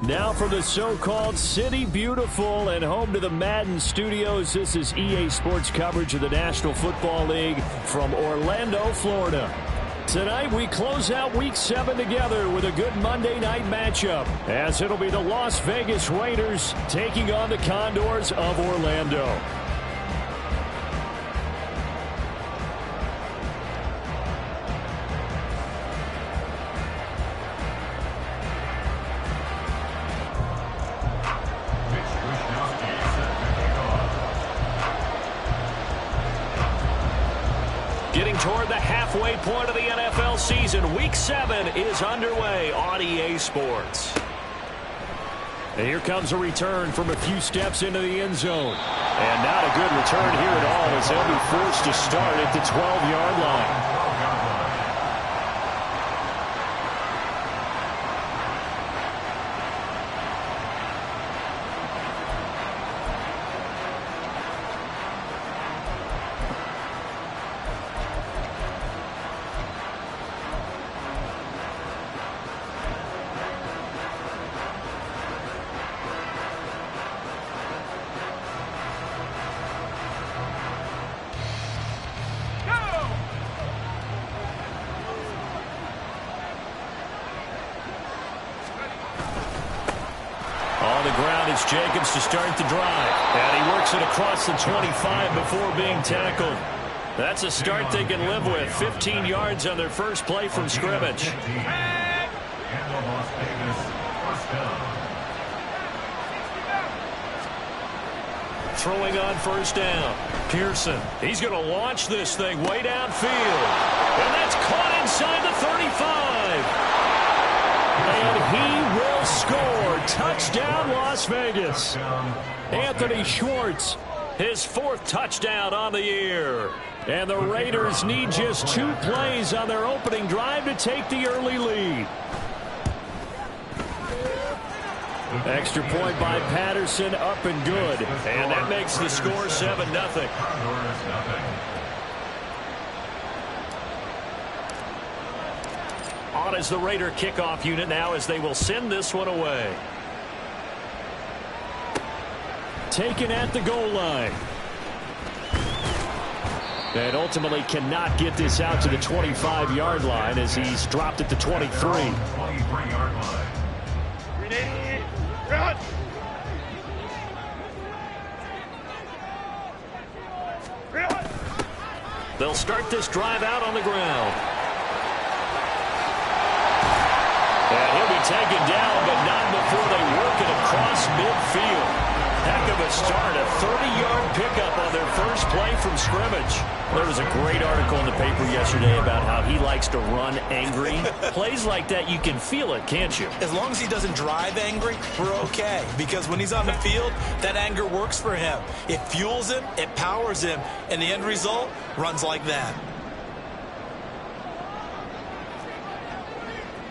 Now from the so-called City Beautiful and home to the Madden Studios, this is EA Sports coverage of the National Football League from Orlando, Florida. Tonight we close out Week 7 together with a good Monday night matchup, as it'll be the Las Vegas Raiders taking on the Condors of Orlando. Getting toward the halfway point of the NFL season, Week 7 is underway on EA Sports. And here comes a return from a few steps into the end zone. And not a good return here at all, as they'll be forced to start at the 12-yard line. On the ground, it's Jacobs to start the drive. And he works it across the 25 before being tackled. That's a start they can live with. 15 yards on their first play from scrimmage. Throwing on first down. Pearson. He's going to launch this thing way downfield. And that's caught inside the 35. And he will score. Touchdown, Las Vegas. Anthony Schwartz, his 4th touchdown on the year. And the Raiders need just 2 plays on their opening drive to take the early lead. Extra point by Patterson, up and good. And that makes the score 7-0. On as the Raider kickoff unit now, as they will send this one away. Taken at the goal line. And ultimately cannot get this out to the 25-yard line, as he's dropped at the 23. 23-yard line. Run! They'll start this drive out on the ground. And he'll be taken down, but not before they work it across midfield. Heck of a start, a 30-yard pickup on their first play from scrimmage. There was a great article in the paper yesterday about how he likes to run angry. Plays like that, you can feel it, can't you? As long as he doesn't drive angry, we're okay. Because when he's on the field, that anger works for him. It fuels him, it powers him, and the end result runs like that.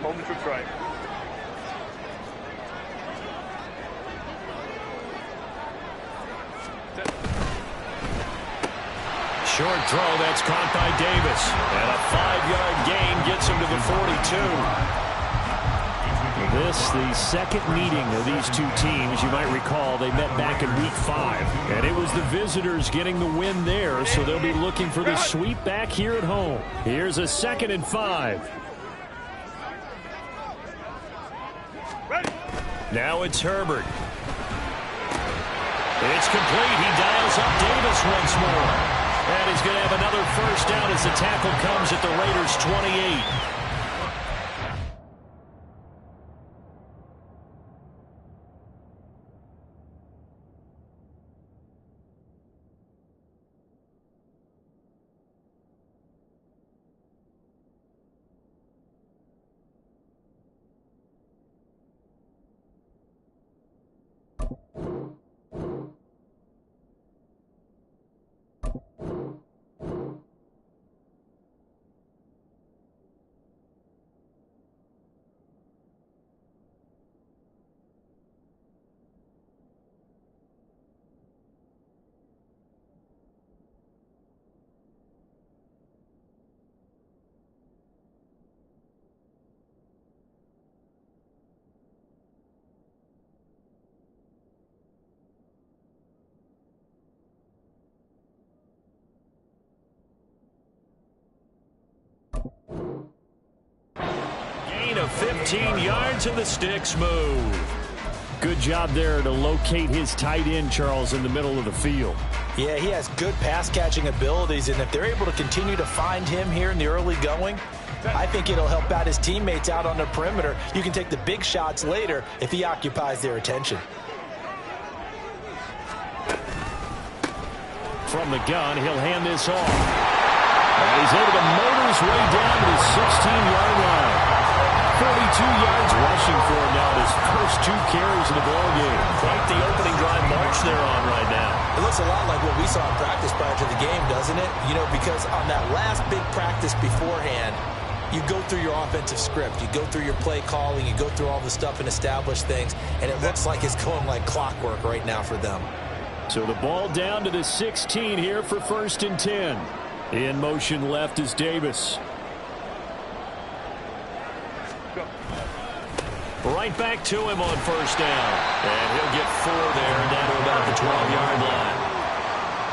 Moment to try. Short throw, that's caught by Davis. And a 5-yard gain gets him to the 42. This, the second meeting of these two teams. You might recall they met back in Week 5. And it was the visitors getting the win there, so they'll be looking for the sweep back here at home. Here's a 2nd and 5. Now it's Herbert. It's complete. He dials up Davis once more. And he's going to have another first down as the tackle comes at the Raiders' 28. of 15 yards, and the sticks move. Good job there to locate his tight end, Charles, in the middle of the field. Yeah, he has good pass-catching abilities, and if they're able to continue to find him here in the early going, I think it'll help out his teammates out on the perimeter. You can take the big shots later if he occupies their attention. From the gun, he'll hand this off. And he's able to motor his way down to the 16-yard line. 42 yards rushing for him now in his first 2 carries in the ballgame. Quite the opening drive march they're on right now. It looks a lot like what we saw in practice prior to the game, doesn't it? You know, because on that last big practice beforehand, you go through your offensive script. You go through your play calling. You go through all the stuff and establish things. And it looks like it's going like clockwork right now for them. So the ball down to the 16 here for 1st and 10. In motion left is Davis. Right back to him on 1st down. And he'll get 4 there and down to about the 12-yard line.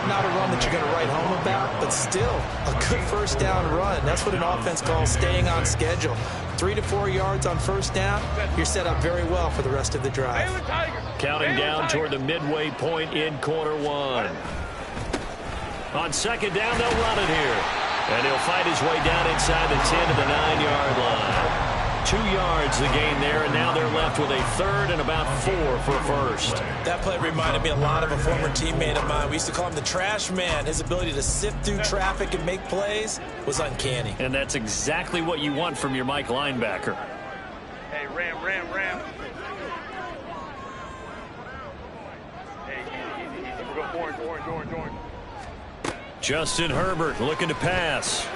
Not a run that you're going to write home about, but still a good 1st down run. That's what an offense calls staying on schedule. 3 to 4 yards on 1st down, you're set up very well for the rest of the drive. Counting down toward the midway point in quarter 1. On 2nd down, they'll run it here. And he'll fight his way down inside the 10 to the 9-yard line. 2 yards the gain there, and now they're left with a 3rd and about 4 for 1st. That play reminded me a lot of a former teammate of mine. We used to call him the trash man. His ability to sift through traffic and make plays was uncanny. And that's exactly what you want from your Mike linebacker. Hey, Ram. Hey, easy. We're going orange. Justin Herbert looking to pass.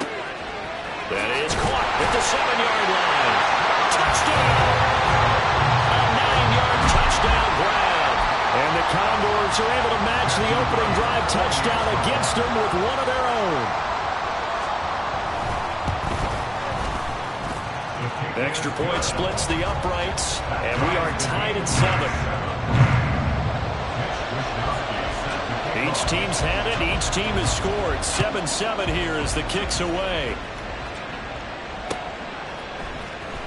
That is caught at the 7-yard line. Touchdown! A 9-yard touchdown grab. And the Condors are able to match the opening drive touchdown against them with one of their own. Extra point splits the uprights, and we are tied at 7. Each team's had it. Each team has scored. 7-7 here as the kick's away.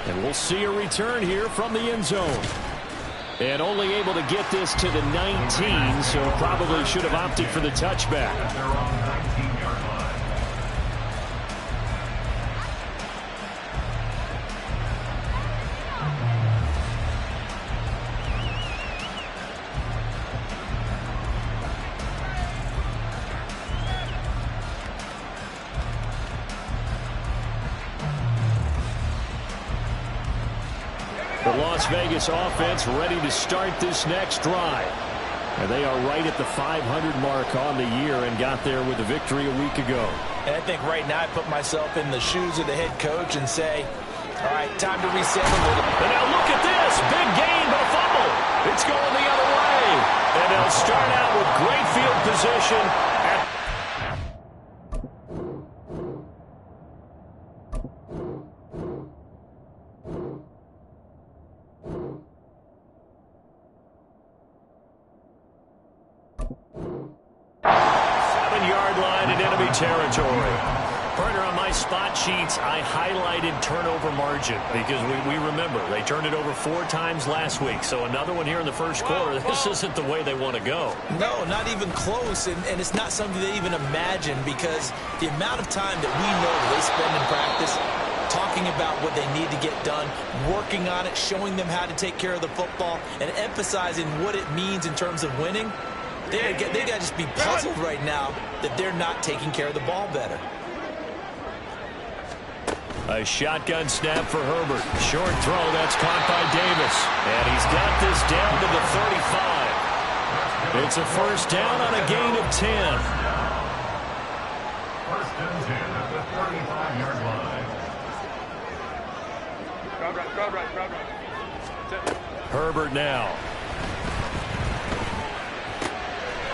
And we'll see a return here from the end zone. And only able to get this to the 19, so probably should have opted for the touchback. They're on 19-yard line. The Las Vegas offense ready to start this next drive. And they are right at the 500 mark on the year and got there with a victory a week ago. And I think right now I put myself in the shoes of the head coach and say, all right, time to reset a little. And now look at this. Big gain, but a fumble. It's going the other way. And they'll start out with great field position. Territory. Partner, on my spot sheets, I highlighted turnover margin because we remember they turned it over 4 times last week. So another one here in the first quarter. This isn't the way they want to go. No, not even close. And it's not something they even imagine because the amount of time that we know that they spend in practice talking about what they need to get done, working on it, showing them how to take care of the football, and emphasizing what it means in terms of winning. They got to just be puzzled right now that they're not taking care of the ball better. A shotgun snap for Herbert. Short throw, that's caught by Davis. And he's got this down to the 35. It's a 1st down on a gain of 10. 1st and 10 at the 35-yard line. Crowd right. Herbert now.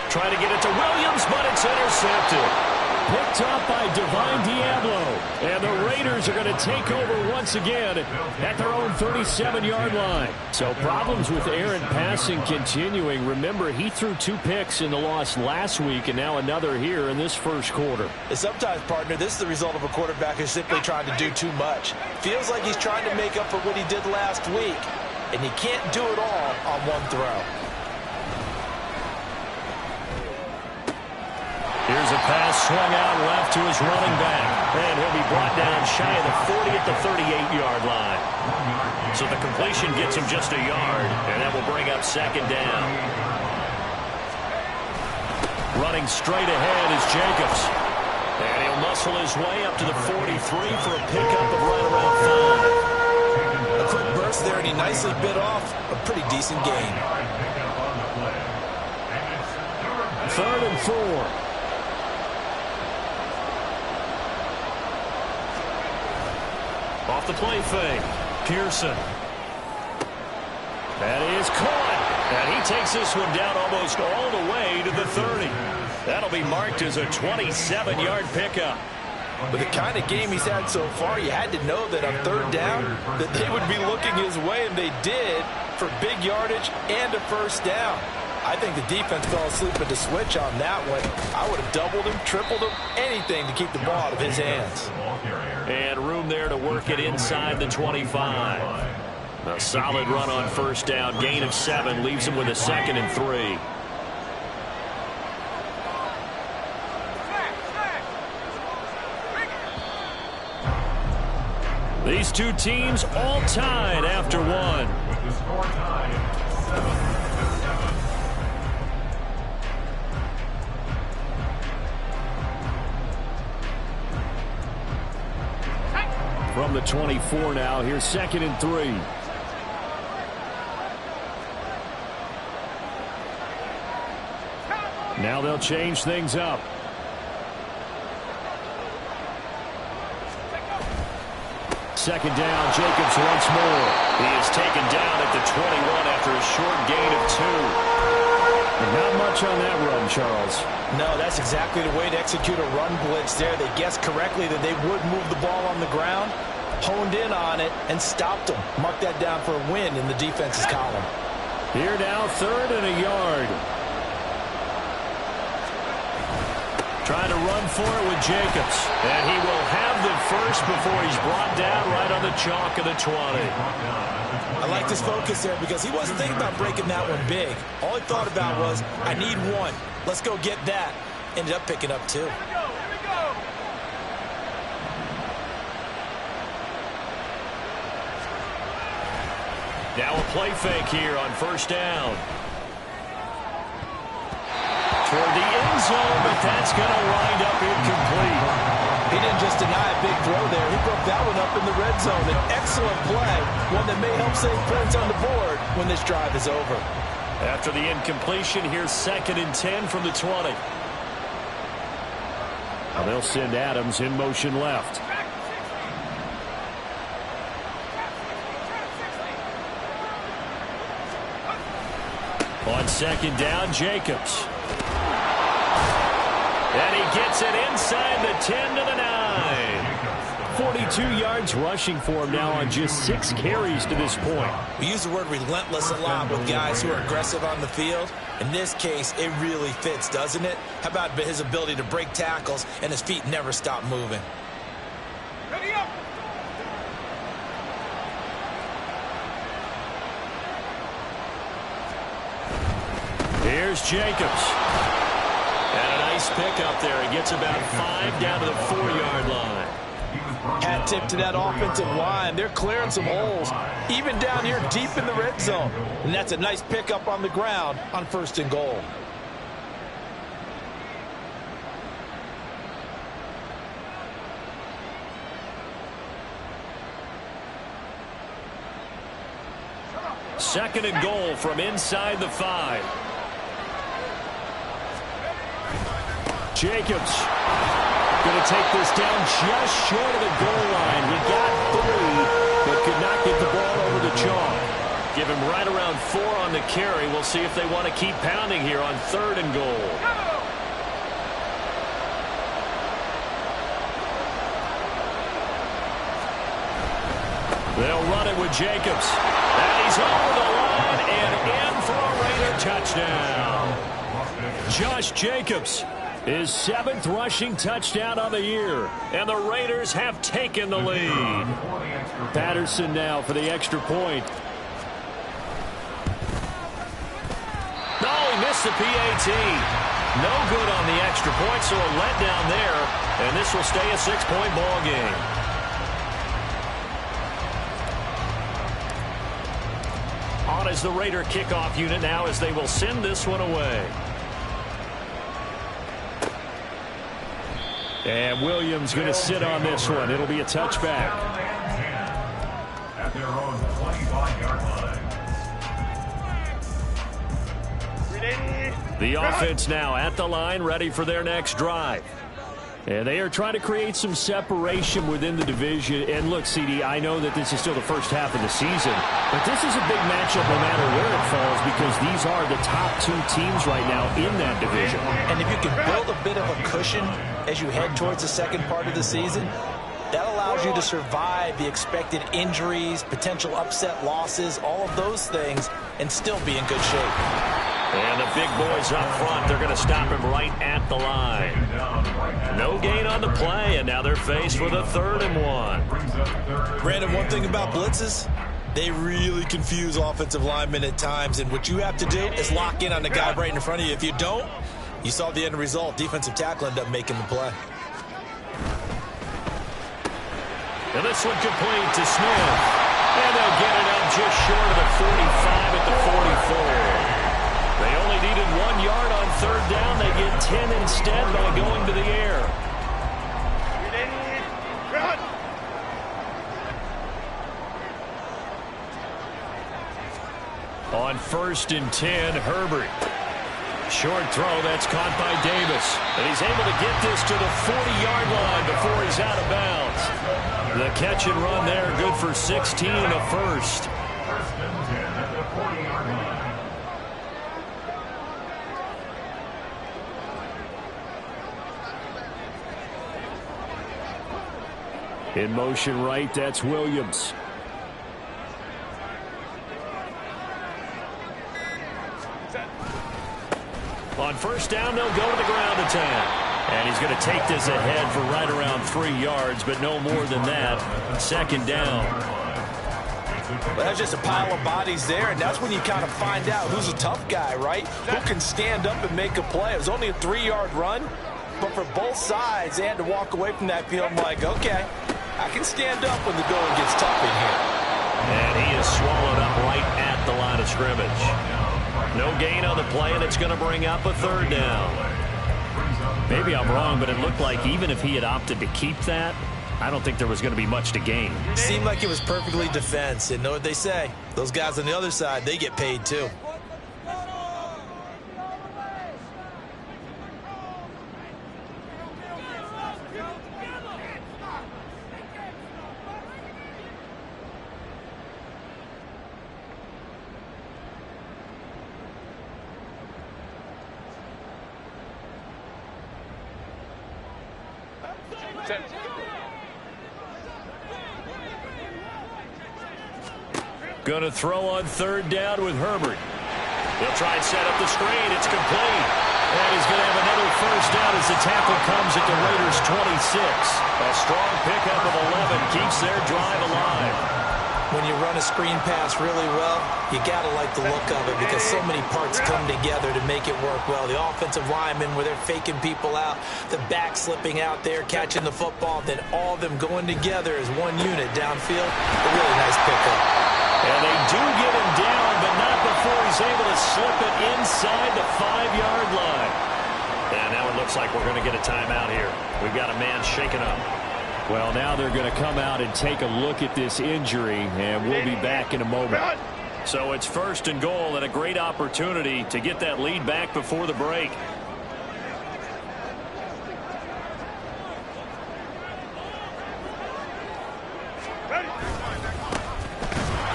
Trying to get it to Williams, but it's intercepted. picked off by Divine Diablo. And the Raiders are going to take over once again at their own 37-yard line. So problems with errant passing continuing. Remember, he threw 2 picks in the loss last week and now another here in this first quarter. And sometimes, partner, this is the result of a quarterback who's simply trying to do too much. Feels like he's trying to make up for what he did last week, and he can't do it all on one throw. Here's a pass swung out left to his running back. And he'll be brought down shy of the 40 at the 38-yard line. So the completion gets him just a yard, and that will bring up second down. Running straight ahead is Jacobs. And he'll muscle his way up to the 43 for a pickup of right around 5. A quick burst there, and he nicely bit off a pretty decent gain. 3rd and 4. Off the play fake, Pearson. That is caught. And he takes this one down almost all the way to the 30. That'll be marked as a 27-yard pickup. With the kind of game he's had so far, you had to know that on 3rd down that they would be looking his way, and they did, for big yardage and a first down. I think the defense fell asleep at the switch on that one. I would have doubled him, tripled him, anything to keep the ball out of his hands. And room there to work it inside the 25. A solid run on first down. Gain of 7 leaves him with a 2nd and 3. These two teams all tied after one. With the score tied, 7-7. From the 24 now, here's 2nd and 3. Now they'll change things up. Second down, Jacobs once more. He is taken down at the 21 after a short gain of 2. And not much on that run, Charles. No, that's exactly the way to execute a run blitz there. They guessed correctly that they would move the ball on the ground, honed in on it, and stopped them. Mark that down for a win in the defense's column. Here now, 3rd and a yard. Trying to run for it with Jacobs. And he will have the first before he's brought down right on the chalk of the 20. I like this focus there because he wasn't thinking about breaking that one big. All he thought about was, I need 1. Let's go get that. Ended up picking up 2. Now a play fake here on first down. Toward the end zone, but that's going to wind up incomplete. He didn't just deny a big throw there. He broke that one up in the red zone. An excellent play, one that may help save points on the board when this drive is over. After the incompletion, here's 2nd and 10 from the 20. Well, they'll send Adams in motion left. On 2nd down, Jacobs. And he gets it inside the 10 to the 9. 42 yards rushing for him now on just 6 carries to this point. We use the word relentless a lot with guys who are aggressive on the field. In this case, it really fits, doesn't it? How about his ability to break tackles and his feet never stop moving? Ready up! Here's Jacobs. And a nice pickup there. He gets about 5 down to the 4-yard line. Hat tip to that offensive line. They're clearing some holes, even down here deep in the red zone. And that's a nice pickup on the ground on 1st and goal. Second and goal from inside the 5. Jacobs going to take this down just short of the goal line. He got 3, but could not get the ball over the chalk. Give him right around 4 on the carry. We'll see if they want to keep pounding here on 3rd and goal. with Jacobs. And he's over the line and in for a Raider touchdown. Josh Jacobs, his 7th rushing touchdown on the year. And the Raiders have taken the lead. Patterson now for the extra point. No, he missed the PAT. No good on the extra point, so a letdown there. And this will stay a 6-point ball game. On is the Raider kickoff unit now as they will send this one away. And Williams going to sit on this one. It'll be a touchback. At their own 25-yard line. The offense now at the line, ready for their next drive. And they are trying to create some separation within the division. And look, CD, I know that this is still the first half of the season, but this is a big matchup no matter where it falls because these are the top 2 teams right now in that division. And if you can build a bit of a cushion as you head towards the second part of the season, that allows you to survive the expected injuries, potential upset losses, all of those things, and still be in good shape. And the big boys up front, they're going to stop him right at the line. No gain on the play, and now they're faced with a 3rd and 1. Brandon, one thing about blitzes, they really confuse offensive linemen at times, and what you have to do is lock in on the guy right in front of you. If you don't, you saw the end result. Defensive tackle ended up making the play. And this one complete to Smith. And they'll get it up just short of the 45 at the 44. They only needed 1 yard on 3rd down. They get 10 instead by going to the air. On 1st and 10, Herbert. Short throw, that's caught by Davis. And he's able to get this to the 40-yard line before he's out of bounds. The catch and run there, good for 16 and a first. 1st and 10 at the 40-yard line. In motion right, that's Williams. On 1st down, they'll go to the ground attack. And he's going to take this ahead for right around 3 yards, but no more than that. 2nd down. Well, that's just a pile of bodies there, and that's when you kind of find out who's a tough guy, right? Who can stand up and make a play. It was only a 3-yard run, but for both sides, they had to walk away from that field like, okay, I can stand up when the going gets tough in here. And he is swallowed up right at the line of scrimmage. No gain on the play, and it's going to bring up a 3rd down. Maybe I'm wrong, but it looked like even if he had opted to keep that, I don't think there was going to be much to gain. Seemed like it was perfectly defense. And know what they say? Those guys on the other side, they get paid too. Going to throw on 3rd down with Herbert. He'll try and set up the screen. It's complete. And he's going to have another 1st down as the tackle comes at the Raiders' 26. A strong pickup of 11 keeps their drive alive. When you run a screen pass really well, you got to like the look of it because so many parts come together to make it work well. The offensive linemen where they're faking people out, the back slipping out there, catching the football, then all of them going together as one unit downfield. A really nice pickup. And they do get him down, but not before he's able to slip it inside the 5-yard line. And now it looks like we're going to get a timeout here. We've got a man shaken up. Well, now they're going to come out and take a look at this injury, and we'll be back in a moment. So it's 1st and goal and a great opportunity to get that lead back before the break.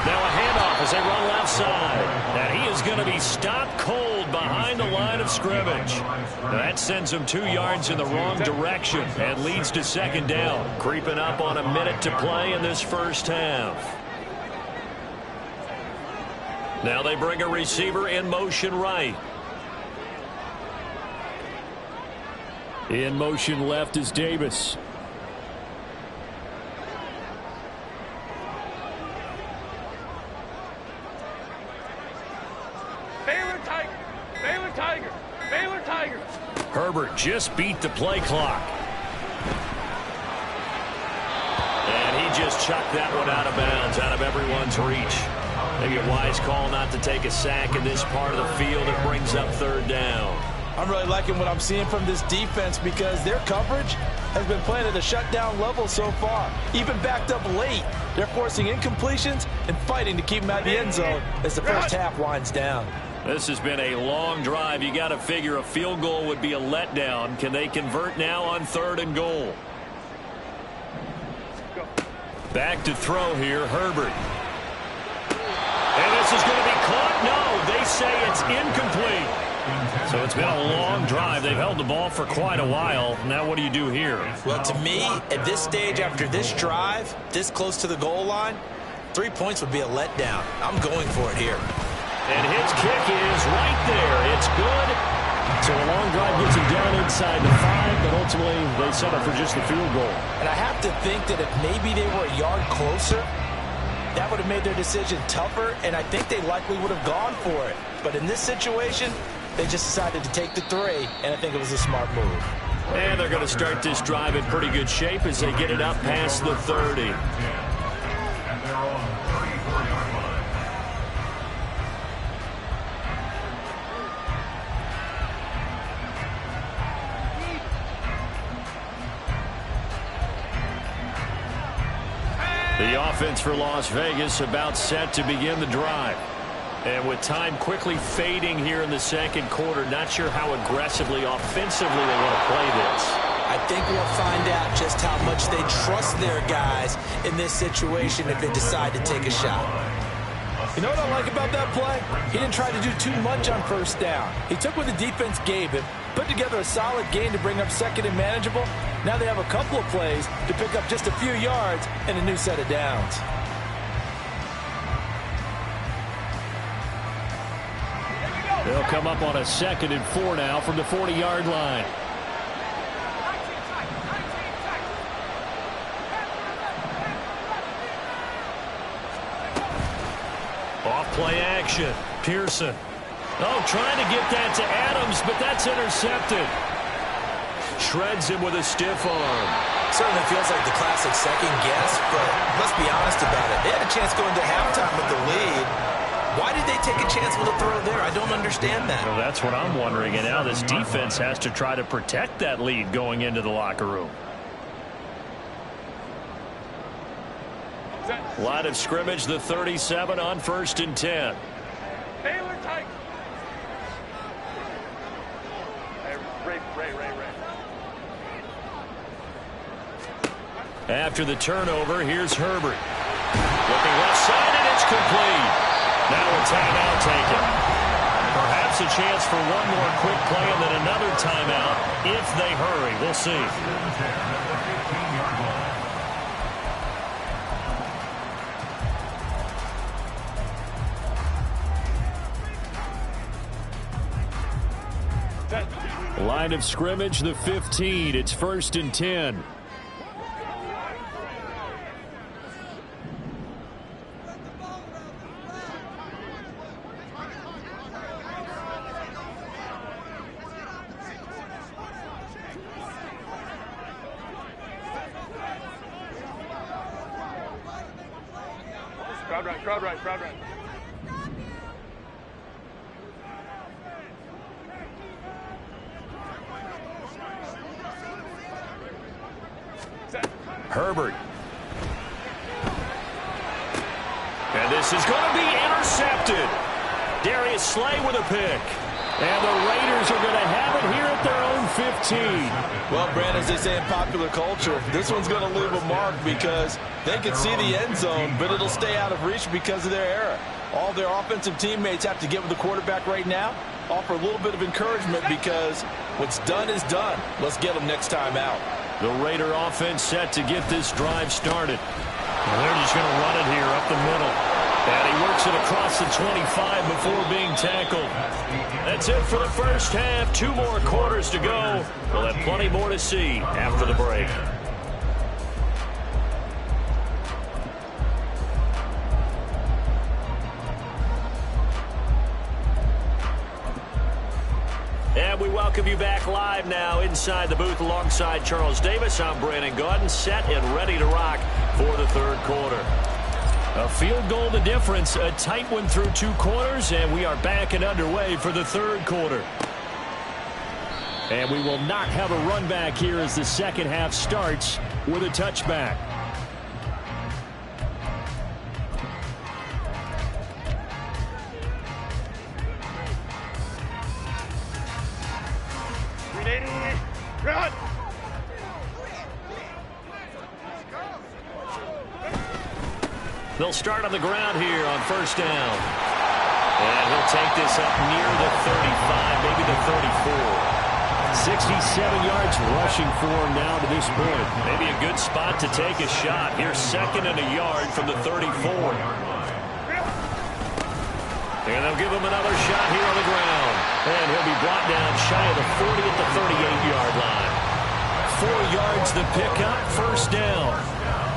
Now a handoff as they run left side. And he is going to be stopped cold behind the line of scrimmage. That sends him 2 yards in the wrong direction and leads to 2nd down. Creeping up on a minute to play in this 1st half. Now they bring a receiver in motion right. In motion left is Davis. Baylor Tiger! Baylor Tiger! Baylor Tiger! Herbert just beat the play clock. And he just chucked that one out of bounds, out of everyone's reach. Maybe a wise call not to take a sack in this part of the field. It brings up third down. I'm really liking what I'm seeing from this defense because their coverage has been playing at a shutdown level so far. Even backed up late, they're forcing incompletions and fighting to keep them out of the end zone as the first half winds down. This has been a long drive. You got to figure a field goal would be a letdown. Can they convert now on 3rd and goal? Back to throw here, Herbert. And this is going to be caught. No, they say it's incomplete. So it's been a long drive. They've held the ball for quite a while. Now what do you do here? Well, to me, at this stage after this drive, this close to the goal line, 3 points would be a letdown. I'm going for it here. And his kick is right there. It's good. So a long drive gets him down inside the 5, but ultimately they settle for just the field goal. And I have to think that if maybe they were a yard closer, that would have made their decision tougher, and I think they likely would have gone for it. But in this situation, they just decided to take the 3, and I think it was a smart move. And they're going to start this drive in pretty good shape as they get it up past the 30. At their own 34-yard line. The offense for Las Vegas about set to begin the drive. And with time quickly fading here in the second quarter, not sure how aggressively, offensively they want to play this. I think we'll find out just how much they trust their guys in this situation if they decide to take a shot. You know what I like about that play? He didn't try to do too much on first down. He took what the defense gave him, put together a solid gain to bring up second and manageable. Now they have a couple of plays to pick up just a few yards and a new set of downs. They'll come up on a 2nd and 4 now from the 40-yard line. Off play action. Pearson. Oh, trying to get that to Adams, but that's intercepted. Shreds him with a stiff arm. Certainly feels like the classic second guess, but let's be honest about it. They had a chance going to halftime with the lead. Why did they take a chance with a throw there? I don't understand that. Well, that's what I'm wondering. And now this defense has to try to protect that lead going into the locker room. Line of scrimmage, the 37 on 1st and 10. Baylor Tiger! Ray. After the turnover, here's Herbert. Looking left side, and it's complete. Now a timeout taken. Perhaps a chance for one more quick play and then another timeout if they hurry. We'll see. Line of scrimmage, the 15. It's 1st and 10. Crowd right. Herbert. And this is going to be intercepted. Darius Slay with a pick. And the Raiders are going to have it here at their own 15. Well, Brand, as they say in popular culture, this one's going to leave a mark because they can see the end zone, but it'll stay out of reach because of their error. All their offensive teammates have to get with the quarterback right now, offer a little bit of encouragement because what's done is done. Let's get them next time out. The Raider offense set to get this drive started. And they're just going to run it here up the middle. And he works it across the 25 before being tackled. That's it for the first half. 2 more quarters to go. We'll have plenty more to see after the break. And we welcome you back live now inside the booth alongside Charles Davis. I'm Brandon Gotw, set and ready to rock for the third quarter. A field goal the difference, a tight one through 2 quarters, and we are back and underway for the third quarter. And we will not have a run back here as the second half starts with a touchback. Run! They'll start on the ground here on first down. And he'll take this up near the 35, maybe the 34. 67 yards rushing for him now to this point. Maybe a good spot to take a shot. Here's 2nd and a yard from the 34. And they'll give him another shot here on the ground. And he'll be brought down shy of the 40 at the 38-yard line. 4 yards the pickup, first down.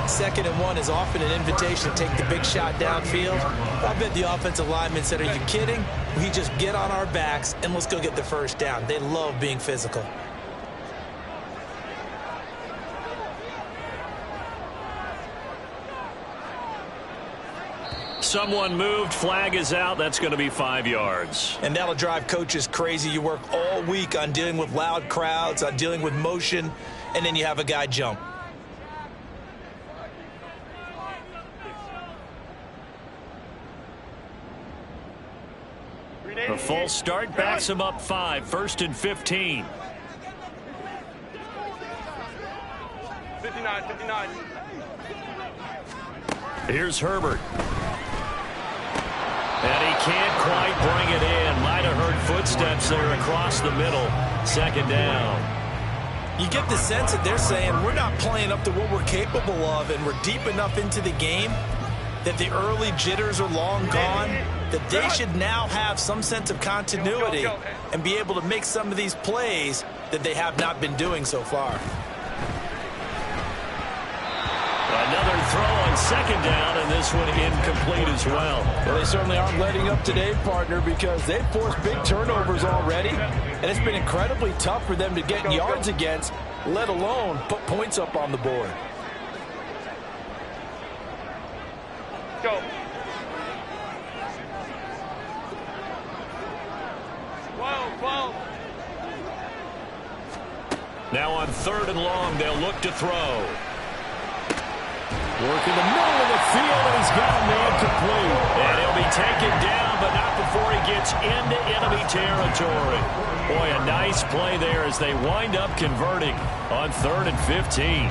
2nd and 1 is often an invitation to take the big shot downfield. I bet the offensive linemen said, are you kidding? We just get on our backs and let's go get the first down. They love being physical. Someone moved, flag is out. That's going to be 5 yards. And that'll drive coaches crazy. You work all week on dealing with loud crowds, on dealing with motion, and then you have a guy jump. A false start backs him up 5, 1st and 15. 59. Here's Herbert. And he can't quite bring it in. Might have heard footsteps there across the middle. 2nd down. You get the sense that they're saying we're not playing up to what we're capable of, and we're deep enough into the game that the early jitters are long gone, that they should now have some sense of continuity and be able to make some of these plays that they have not been doing so far. Another throw on 2nd down, and this one incomplete as well. Well, they certainly aren't letting up today, partner, because they've forced big turnovers already, and it's been incredibly tough for them to get yards against, let alone put points up on the board. Go. 12. Now on 3rd and long, they'll look to throw. Work in the middle of the field, and he's got a man complete. And he'll be taken down, but not before he gets into enemy territory. Boy, a nice play there as they wind up converting on 3rd and 15.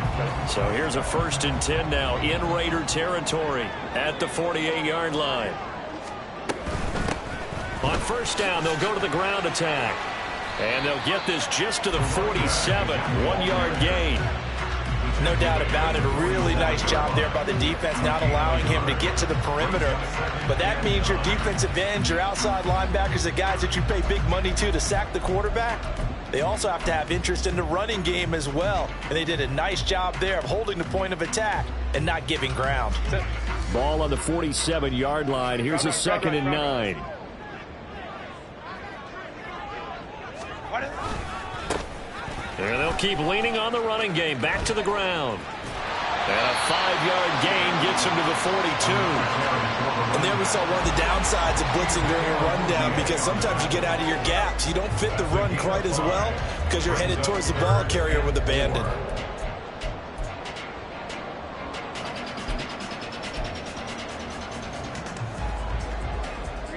So here's a 1st and 10 now in Raider territory at the 48-yard line. On first down, they'll go to the ground attack. And they'll get this just to the 47, 1-yard gain. No doubt about it. A really nice job there by the defense, not allowing him to get to the perimeter. But that means your defensive ends, your outside linebackers, the guys that you pay big money to sack the quarterback, they also have to have interest in the running game as well. And they did a nice job there of holding the point of attack and not giving ground. Ball on the 47-yard line. Here's a 2nd and 9. And they'll keep leaning on the running game. Back to the ground. And a 5-yard gain gets him to the 42. And there we saw one of the downsides of blitzing during a rundown, because sometimes you get out of your gaps. You don't fit the run quite as well because you're headed towards the ball carrier with abandon.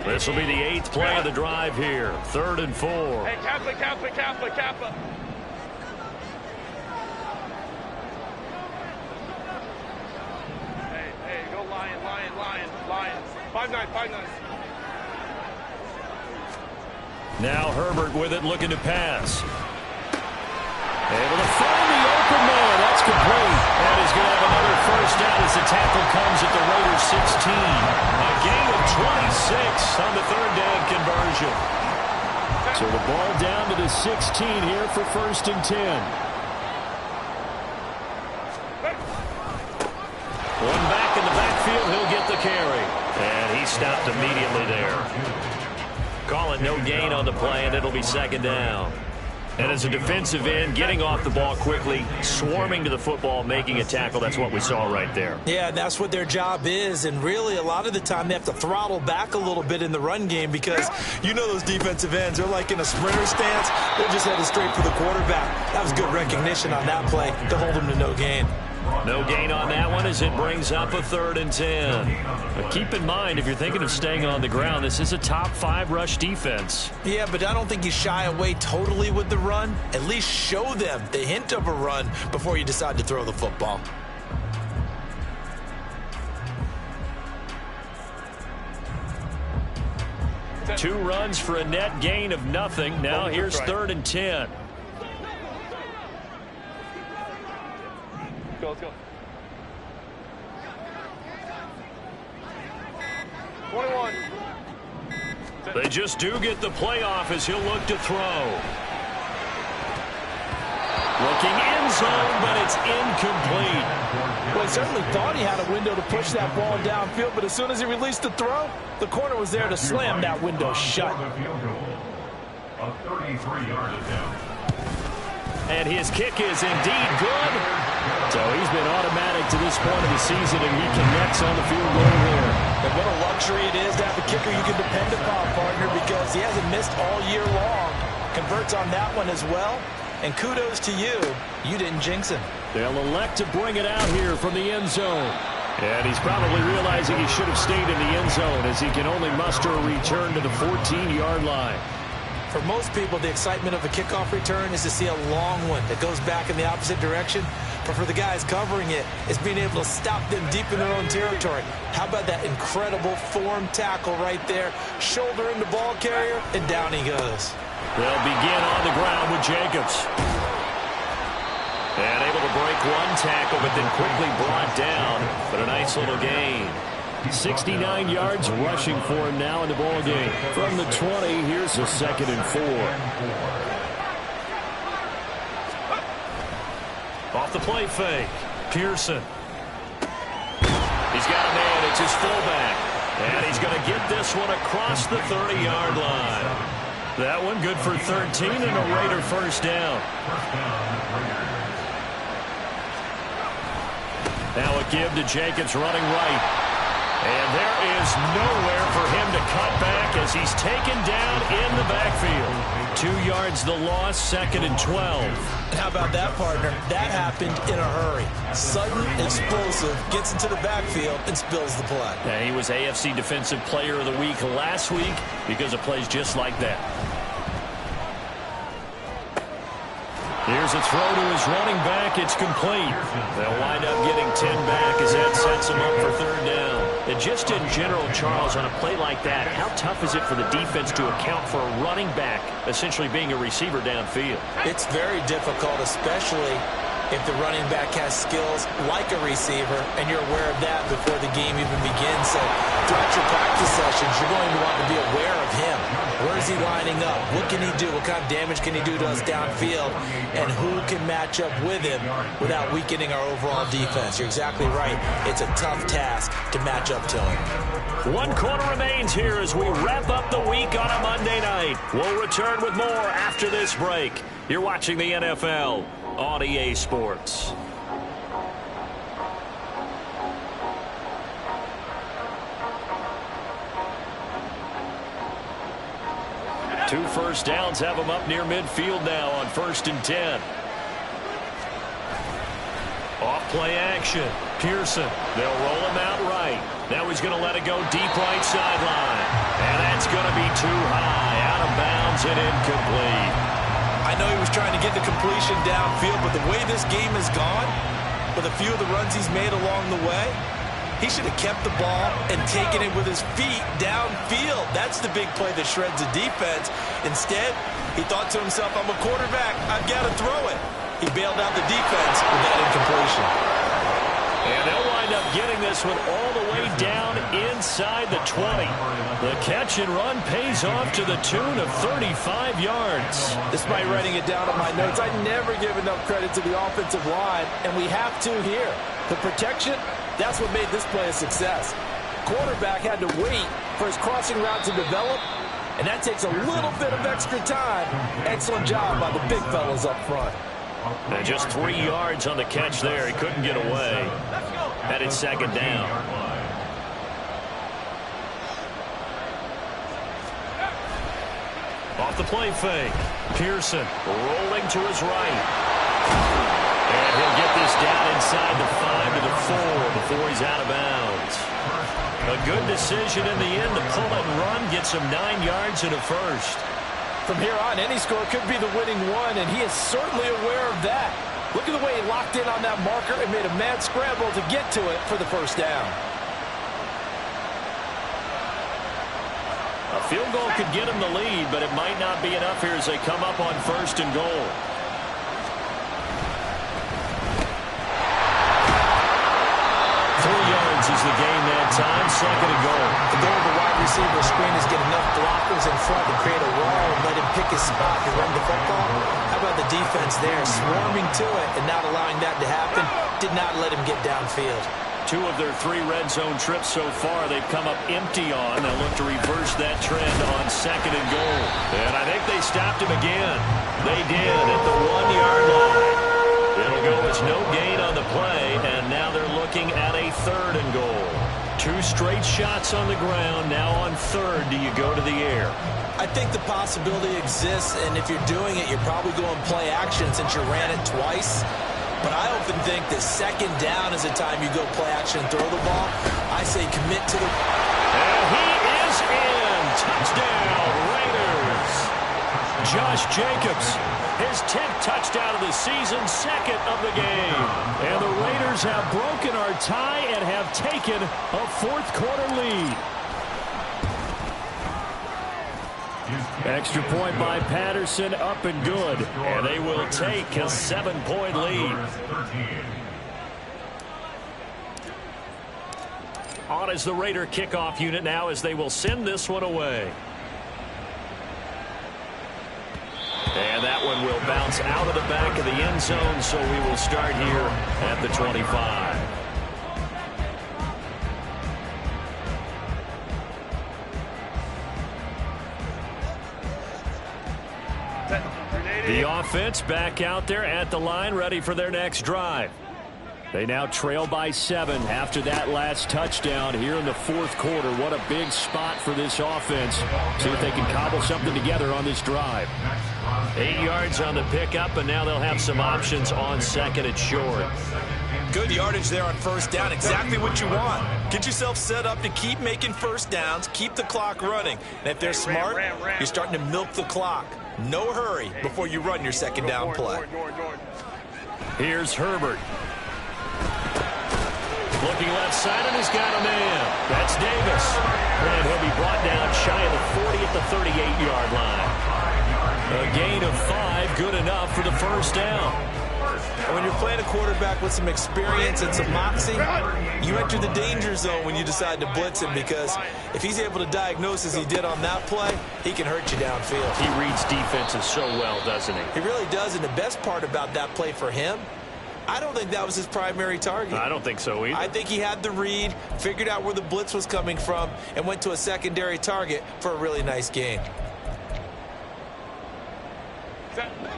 This will be the 8th play of the drive here. 3rd and 4. Hey, Kappa. Hey, go Lion. 5-9. Now Herbert with it, looking to pass. Able to find the open man. That's complete. And he's going to have another first down as the tackle comes at the Raiders 16. A gain of 26 on the third down conversion. So the ball down to the 16 here for 1st and 10. One back in the backfield, he'll get the carry. And he stopped immediately there. Calling no gain on the play, and it'll be 2nd down. And as a defensive end, getting off the ball quickly, swarming to the football, making a tackle, that's what we saw right there. Yeah, and that's what their job is. And really, a lot of the time, they have to throttle back a little bit in the run game because you know those defensive ends, they're like in a sprinter stance. They're just headed straight for the quarterback. That was good recognition on that play to hold them to no gain. No gain on that one as it brings up a 3rd and 10. But keep in mind, if you're thinking of staying on the ground, this is a top 5 rush defense. Yeah, but I don't think you shy away totally with the run. At least show them the hint of a run before you decide to throw the football. Two runs for a net gain of nothing. Now here's 3rd and 10. Let's go. 21. They just do get the playoff as he'll look to throw. Looking end zone, but it's incomplete. Well, he certainly thought he had a window to push that ball downfield, but as soon as he released the throw, the corner was there to slam that window shut. A 33-yard attempt. And his kick is indeed good. So he's been automatic to this point of the season, and he connects on the field goal there. And what a luxury it is to have a kicker you can depend upon, partner, because he hasn't missed all year long. Converts on that one as well. And kudos to you. You didn't jinx him. They'll elect to bring it out here from the end zone. And he's probably realizing he should have stayed in the end zone as he can only muster a return to the 14-yard line. For most people, the excitement of a kickoff return is to see a long one that goes back in the opposite direction. But for the guys covering it, it's being able to stop them deep in their own territory. How about that incredible form tackle right there? Shoulder in the ball carrier, and down he goes. They'll begin on the ground with Jacobs. And able to break one tackle, but then quickly brought down. But a nice little gain. 69 yards rushing for him now in the ball game. From the 20, here's a 2nd and 4. Off the play fake. Pearson. He's got a man. It's his fullback. And he's going to get this one across the 30-yard line. That one good for 13 and a Raider first down. Now a give to Jacobs running right. And there is nowhere for him to cut back as he's taken down in the backfield. 2 yards the loss, 2nd and 12. How about that, partner? That happened in a hurry. Sudden, explosive, gets into the backfield and spills the play. And he was AFC Defensive Player of the Week last week because of plays just like that. Here's a throw to his running back. It's complete. They'll wind up getting 10 back as that sets them up for 3rd down. And just in general, Charles, on a play like that, how tough is it for the defense to account for a running back essentially being a receiver downfield? It's very difficult, especially if the running back has skills like a receiver, and you're aware of that before the game even begins. So throughout your practice sessions, you're going to want to be aware of him. Where is he lining up? What can he do? What kind of damage can he do to us downfield? And who can match up with him without weakening our overall defense? You're exactly right. It's a tough task to match up to him. 1 quarter remains here as we wrap up the week on a Monday night. We'll return with more after this break. You're watching the NFL on EA Sports. Two first downs have them up near midfield now on 1st and 10. Off play action. Pearson. They'll roll him out right. Now he's going to let it go deep right sideline. And that's going to be too high. Out of bounds and incomplete. I know he was trying to get the completion downfield, but the way this game has gone, with a few of the runs he's made along the way, he should have kept the ball and taken it with his feet downfield. That's the big play that shreds the defense. Instead, he thought to himself, I'm a quarterback. I've got to throw it. He bailed out the defense with that incompletion. And they'll wind up getting this one all the way down inside the 20. The catch and run pays off to the tune of 35 yards. Despite writing it down on my notes, I never give enough credit to the offensive line, and we have to here. The protection, that's what made this play a success. Quarterback had to wait for his crossing route to develop, and that takes a little bit of extra time. Excellent job by the big fellas up front. And just 3 yards on the catch there. He couldn't get away. Headed second down. Off the play fake. Pearson rolling to his right. And he'll get this down inside the 5 to the 4 before he's out of bounds. A good decision in the end to pull and run. Gets him 9 yards and a first. From here on, any score could be the winning one, and he is certainly aware of that. Look at the way he locked in on that marker and made a mad scramble to get to it for the first down. A field goal could get him the lead, but it might not be enough here as they come up on 1st and goal. Is the game that time, 2nd and goal. The goal of the wide receiver screen is get enough blockers in front to create a wall and let him pick his spot to run the football. How about the defense there, swarming to it and not allowing that to happen? Did not let him get downfield. 2 of their 3 red zone trips so far they've come up empty on. They'll look to reverse that trend on 2nd and goal. And I think they stopped him again. They did at the 1-yard line. It'll go as no gain on the play, and now they're looking at a 3rd and goal. 2 straight shots on the ground. Now on 3rd, do you go to the air? I think the possibility exists, and if you're doing it, you're probably going play action since you ran it twice. But I often think that 2nd down is the time you go play action and throw the ball. I say commit to the... And he is in. Touchdown, Raiders. Josh Jacobs, his 10th touchdown of the season, 2nd of the game. And the Raiders have broken our tie and have taken a 4th quarter lead. Extra point by Patterson, up and good. And they will take a 7-point lead. On is the Raider kickoff unit now as they will send this one away. And that one will bounce out of the back of the end zone, so we will start here at the 25. The offense back out there at the line, ready for their next drive. They now trail by 7 after that last touchdown here in the 4th quarter. What a big spot for this offense. See if they can cobble something together on this drive. 8 yards on the pickup, and now they'll have some options on 2nd and short. Good yardage there on 1st down. Exactly what you want. Get yourself set up to keep making 1st downs, keep the clock running. And if they're smart, you're starting to milk the clock. No hurry before you run your 2nd down play. Here's Herbert. Looking left side, and he's got a man. That's Davis. And he'll be brought down shy of the 40 at the 38-yard line. A gain of 5, good enough for the 1st down. When you're playing a quarterback with some experience and some moxie, you enter the danger zone when you decide to blitz him, because if he's able to diagnose as he did on that play, he can hurt you downfield. He reads defenses so well, doesn't he? He really does, and the best part about that play for him, I don't think that was his primary target. I don't think so either. I think he had the read, figured out where the blitz was coming from, and went to a secondary target for a really nice gain.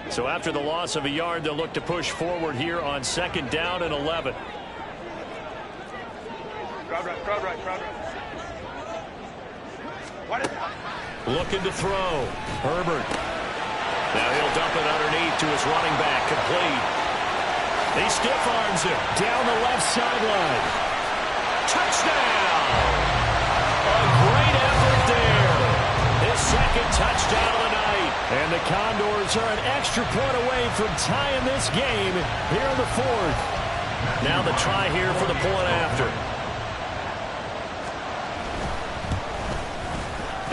So after the loss of a yard, they'll look to push forward here on 2nd down and 11. Crowd right. Looking to throw. Herbert. Now he'll dump it underneath to his running back. Complete. He stiff arms it down the left sideline. Touchdown! A great effort there. His 2nd touchdown of the night. And the Condors are an extra point away from tying this game here in the 4th. Now the try here for the point after.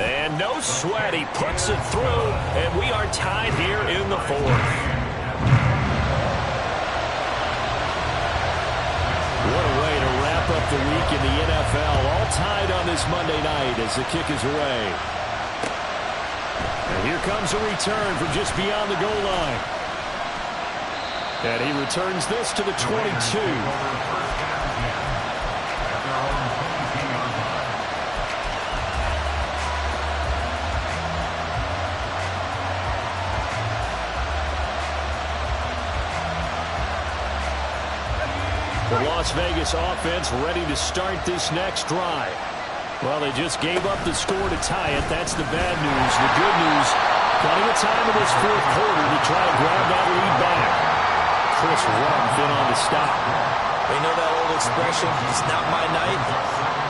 And no sweat. He puts it through, and we are tied here in the 4th. What a the week in the NFL. All tied on this Monday night as the kick is away. And here comes a return from just beyond the goal line. And he returns this to the 22. The Las Vegas offense ready to start this next drive. Well, they just gave up the score to tie it. That's the bad news. The good news, plenty of time in this fourth quarter to try to grab that lead back. Chris Rumph in on the stop. We know that old expression, it's not my night.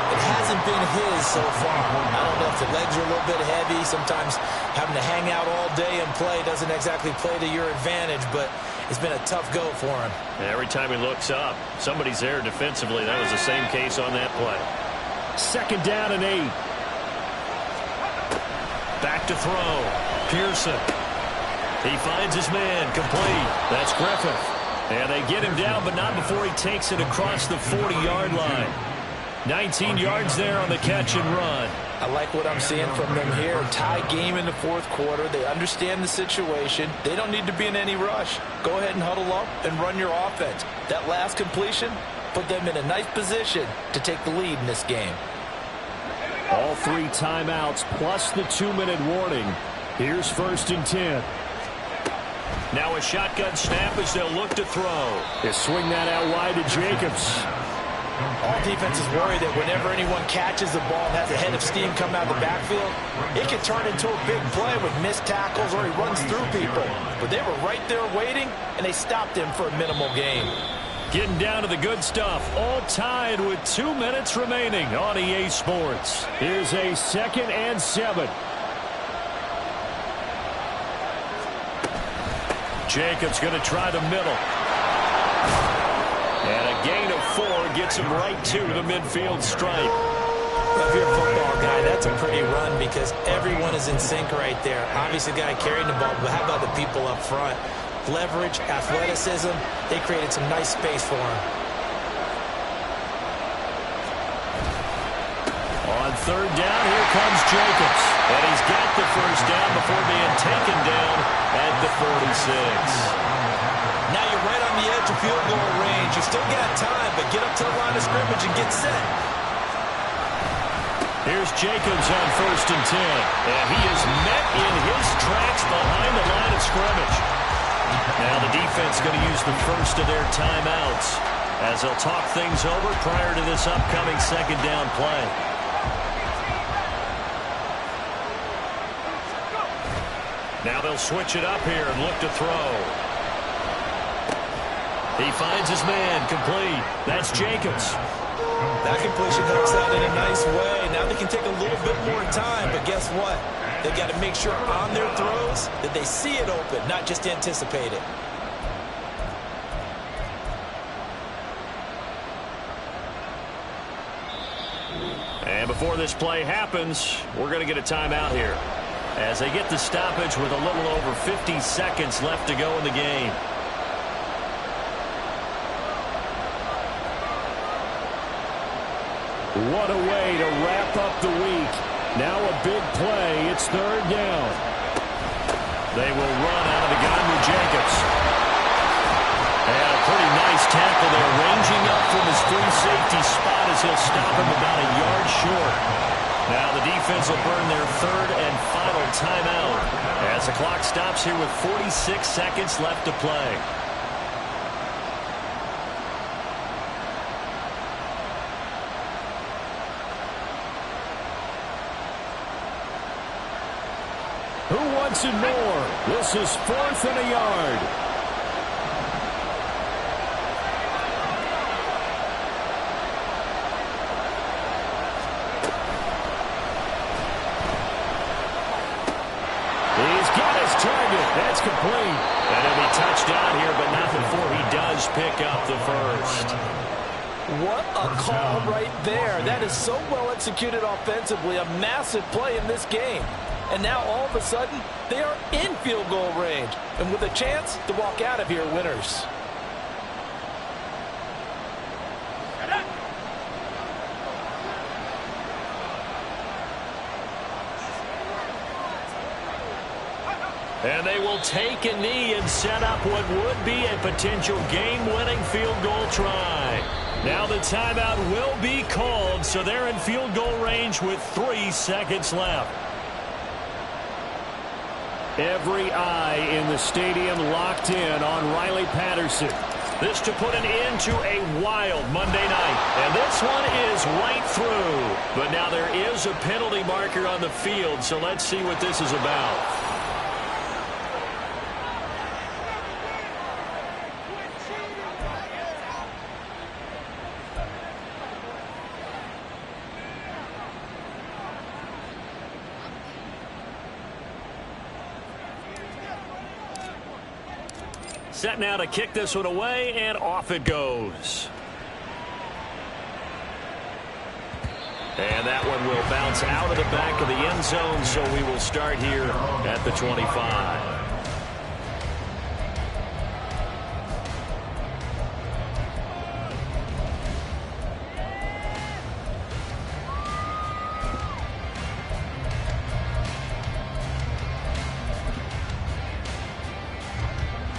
It hasn't been his so far. I don't know if the legs are a little bit heavy. Sometimes having to hang out all day and play doesn't exactly play to your advantage, but it's been a tough go for him. And every time he looks up, somebody's there defensively. That was the same case on that play. 2nd down and 8. Back to throw. Pearson. He finds his man. Complete. That's Griffith. And they get him down, but not before he takes it across the 40-yard line. 19 yards there on the catch and run. I like what I'm seeing from them here. Tie game in the fourth quarter. They understand the situation. They don't need to be in any rush. Go ahead and huddle up and run your offense. That last completion put them in a nice position to take the lead in this game. All 3 timeouts plus the 2-minute warning. Here's 1st and 10. Now a shotgun snap as they'll look to throw. They swing that out wide to Jacobs. All defenses worry that whenever anyone catches the ball and has a head of steam come out of the backfield, it can turn into a big play with missed tackles or he runs through people. But they were right there waiting, and they stopped him for a minimal gain. Getting down to the good stuff. All tied with 2 minutes remaining on EA Sports. Here's a 2nd and 7. Jacobs going to try the middle. And a gain of 4 gets him right to the midfield stripe. Well, if you're a football guy, that's a pretty run because everyone is in sync right there. Obviously, the guy carrying the ball, but how about the people up front? Leverage, athleticism, they created some nice space for him. On 3rd down, here comes Jacobs. And he's got the 1st down before being taken down at the 46. Now you're right on the edge of field goal range. You still got time, but get up to the line of scrimmage and get set. Here's Jacobs on 1st and 10. And he is met in his tracks behind the line of scrimmage. Now the defense going to use the first of their timeouts as they'll talk things over prior to this upcoming 2nd down play. Now they'll switch it up here and look to throw. He finds his man. Complete. That's Jacobs. That completion works out in a nice way. Now they can take a little bit more time, but guess what? They got to make sure on their throws that they see it open, not just anticipate it. And before this play happens, we're going to get a timeout here as they get the stoppage with a little over 50 seconds left to go in the game. What a way to wrap up the week. Now a big play. It's 3rd down. They will run out of the gun with Jacobs. And a pretty nice tackle there, ranging up from his free safety spot as he'll stop him about a yard short. Now the defense will burn their 3rd and final timeout as the clock stops here with 46 seconds left to play. Who wants it more? This is 4th and a yard. He's got his target. That's complete. And he'll be touched down here, but not before he does pick up the 1st. What a call right there. That is so well executed offensively. A massive play in this game. And now all of a sudden, they are in field goal range. And with a chance to walk out of here winners. And they will take a knee and set up what would be a potential game-winning field goal try. Now the timeout will be called, so they're in field goal range with 3 seconds left. Every eye in the stadium locked in on Riley Patterson. This to put an end to a wild Monday night. And this one is right through. But now there is a penalty marker on the field, so let's see what this is about. Set now to kick this one away, and off it goes. And that one will bounce out of the back of the end zone, so we will start here at the 25.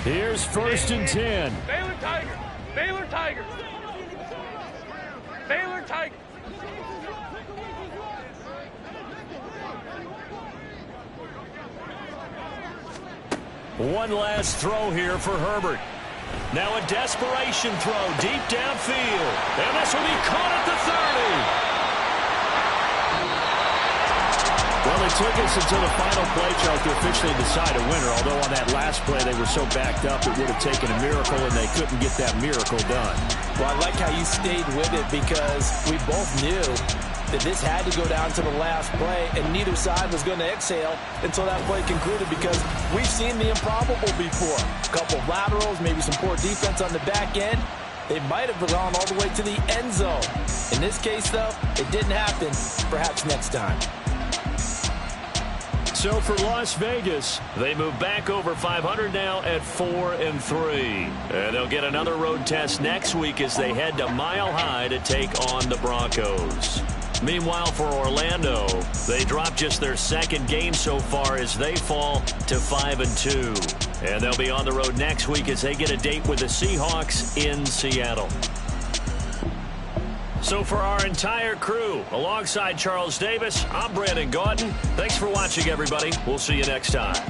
Here's 1st and 10. Baylor Tigers. Baylor Tigers. Baylor Tigers. One last throw here for Herbert. Now a desperation throw deep downfield. And this will be caught at the 30. Well, it took us until the final play chart to officially decide a winner, although on that last play they were so backed up it would have taken a miracle, and they couldn't get that miracle done. Well, I like how you stayed with it because we both knew that this had to go down to the last play, and neither side was going to exhale until that play concluded because we've seen the improbable before. A couple of laterals, maybe some poor defense on the back end. They might have gone all the way to the end zone. In this case, though, it didn't happen. Perhaps next time. So for Las Vegas, they move back over 500 now at 4-3. And they'll get another road test next week as they head to Mile High to take on the Broncos. Meanwhile, for Orlando, they drop just their second game so far as they fall to 5-2. And they'll be on the road next week as they get a date with the Seahawks in Seattle. So for our entire crew, alongside Charles Davis, I'm Brandon Gotw. Thanks for watching, everybody. We'll see you next time.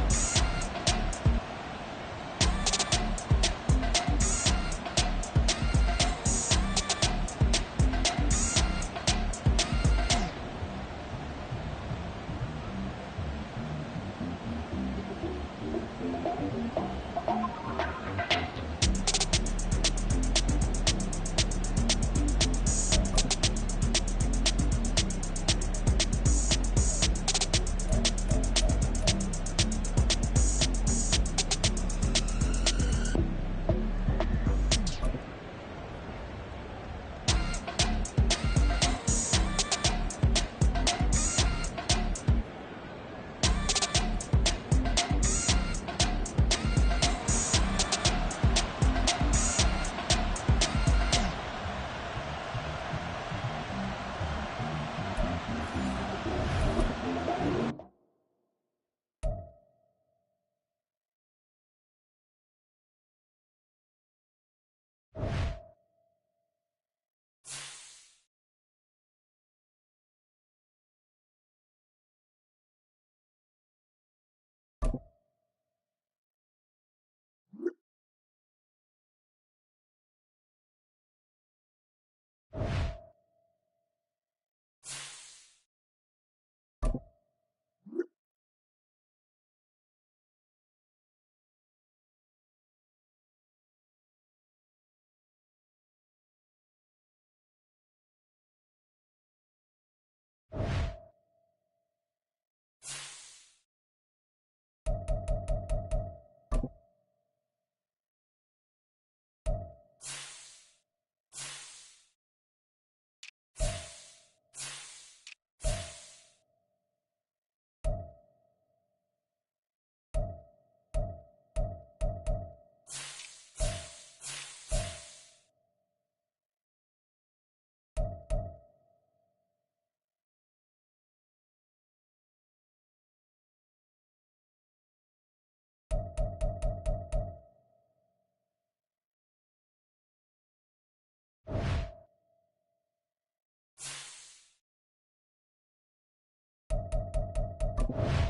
Gotw.